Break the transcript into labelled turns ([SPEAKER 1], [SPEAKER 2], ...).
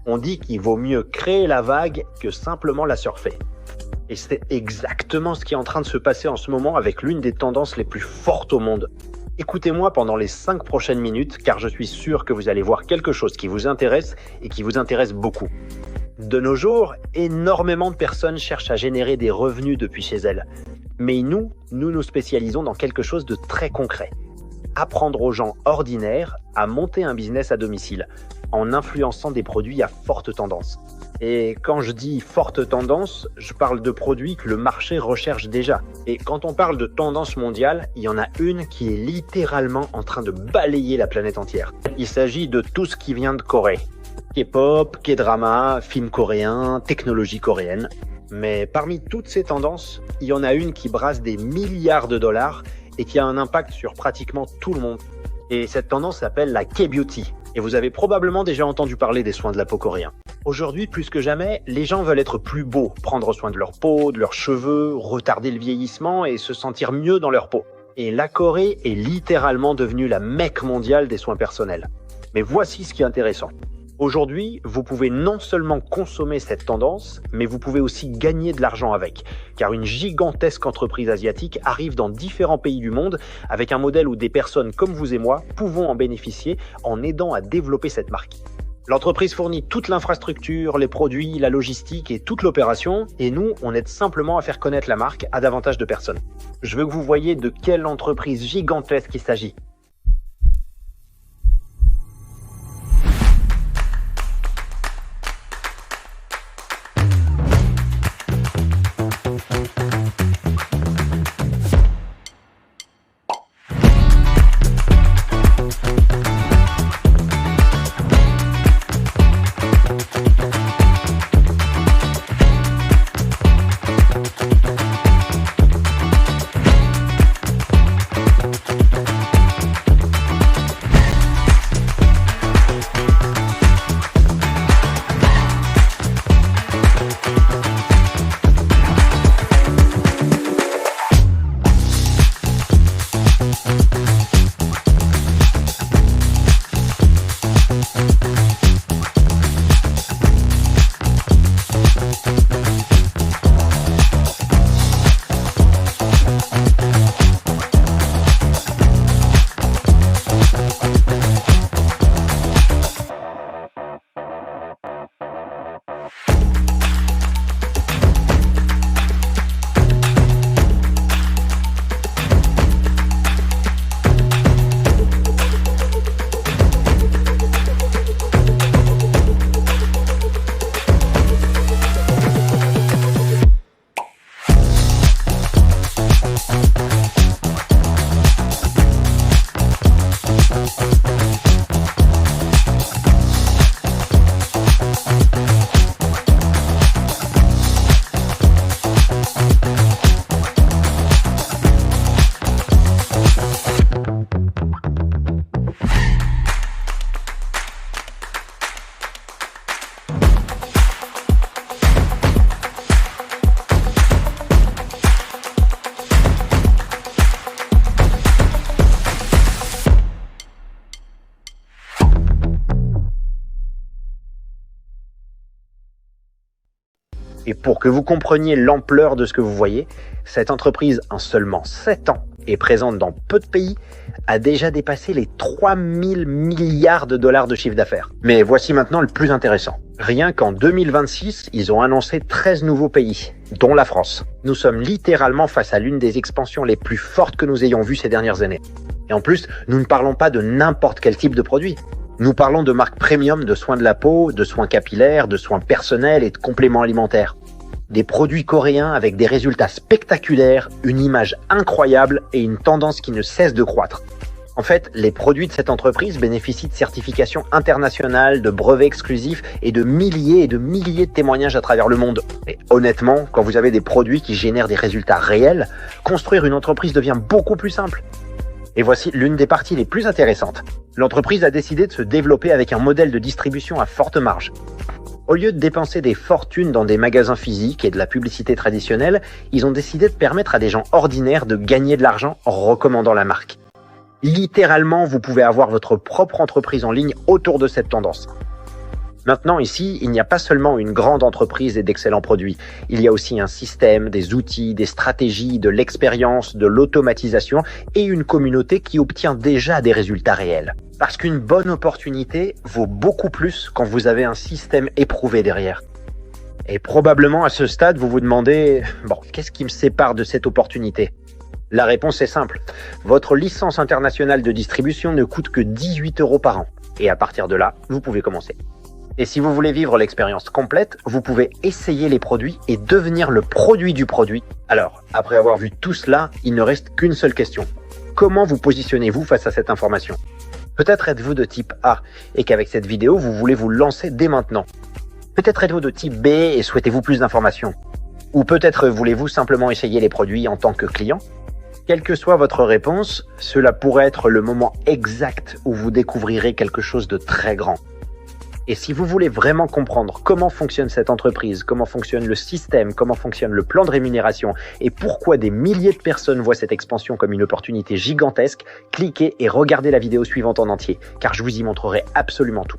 [SPEAKER 1] On dit qu'il vaut mieux créer la vague que simplement la surfer. Et c'est exactement ce qui est en train de se passer en ce moment avec l'une des tendances les plus fortes au monde. Écoutez-moi pendant les 5 prochaines minutes car je suis sûr que vous allez voir quelque chose qui vous intéresse et qui vous intéresse beaucoup. De nos jours, énormément de personnes cherchent à générer des revenus depuis chez elles. Mais nous nous spécialisons dans quelque chose de très concret. Apprendre aux gens ordinaires à monter un business à domicile en influençant des produits à forte tendance. Et quand je dis forte tendance, je parle de produits que le marché recherche déjà. Et quand on parle de tendance mondiale, il y en a une qui est littéralement en train de balayer la planète entière. Il s'agit de tout ce qui vient de Corée. K-pop, K-drama, films coréens, technologie coréenne. Mais parmi toutes ces tendances, il y en a une qui brasse des milliards de dollars et qui a un impact sur pratiquement tout le monde. Et cette tendance s'appelle la K-beauty. Et vous avez probablement déjà entendu parler des soins de la peau coréens. Aujourd'hui, plus que jamais, les gens veulent être plus beaux, prendre soin de leur peau, de leurs cheveux, retarder le vieillissement et se sentir mieux dans leur peau. Et la Corée est littéralement devenue la Mecque mondiale des soins personnels. Mais voici ce qui est intéressant. Aujourd'hui, vous pouvez non seulement consommer cette tendance, mais vous pouvez aussi gagner de l'argent avec. Car une gigantesque entreprise asiatique arrive dans différents pays du monde avec un modèle où des personnes comme vous et moi pouvons en bénéficier en aidant à développer cette marque. L'entreprise fournit toute l'infrastructure, les produits, la logistique et toute l'opération, et nous, on aide simplement à faire connaître la marque à davantage de personnes. Je veux que vous voyez de quelle entreprise gigantesque il s'agit. Et pour que vous compreniez l'ampleur de ce que vous voyez, cette entreprise, en seulement 7 ans, et présente dans peu de pays, a déjà dépassé les 3000 milliards de dollars de chiffre d'affaires. Mais voici maintenant le plus intéressant. Rien qu'en 2026, ils ont annoncé 13 nouveaux pays, dont la France. Nous sommes littéralement face à l'une des expansions les plus fortes que nous ayons vues ces dernières années. Et en plus, nous ne parlons pas de n'importe quel type de produit. Nous parlons de marques premium de soins de la peau, de soins capillaires, de soins personnels et de compléments alimentaires. Des produits coréens avec des résultats spectaculaires, une image incroyable et une tendance qui ne cesse de croître. En fait, les produits de cette entreprise bénéficient de certifications internationales, de brevets exclusifs et de milliers de témoignages à travers le monde. Et honnêtement, quand vous avez des produits qui génèrent des résultats réels, construire une entreprise devient beaucoup plus simple. Et voici l'une des parties les plus intéressantes. L'entreprise a décidé de se développer avec un modèle de distribution à forte marge. Au lieu de dépenser des fortunes dans des magasins physiques et de la publicité traditionnelle, ils ont décidé de permettre à des gens ordinaires de gagner de l'argent en recommandant la marque. Littéralement, vous pouvez avoir votre propre entreprise en ligne autour de cette tendance. Maintenant, ici, il n'y a pas seulement une grande entreprise et d'excellents produits. Il y a aussi un système, des outils, des stratégies, de l'expérience, de l'automatisation et une communauté qui obtient déjà des résultats réels. Parce qu'une bonne opportunité vaut beaucoup plus quand vous avez un système éprouvé derrière. Et probablement à ce stade, vous vous demandez, bon, qu'est-ce qui me sépare de cette opportunité ? La réponse est simple. Votre licence internationale de distribution ne coûte que 18 € par an. Et à partir de là, vous pouvez commencer. Et si vous voulez vivre l'expérience complète, vous pouvez essayer les produits et devenir le produit du produit. Alors, après avoir vu tout cela, il ne reste qu'une seule question. Comment vous positionnez-vous face à cette information ? Peut-être êtes-vous de type A et qu'avec cette vidéo, vous voulez vous lancer dès maintenant. Peut-être êtes-vous de type B et souhaitez-vous plus d'informations. Ou peut-être voulez-vous simplement essayer les produits en tant que client ? Quelle que soit votre réponse, cela pourrait être le moment exact où vous découvrirez quelque chose de très grand. Et si vous voulez vraiment comprendre comment fonctionne cette entreprise, comment fonctionne le système, comment fonctionne le plan de rémunération et pourquoi des milliers de personnes voient cette expansion comme une opportunité gigantesque, cliquez et regardez la vidéo suivante en entier, car je vous y montrerai absolument tout.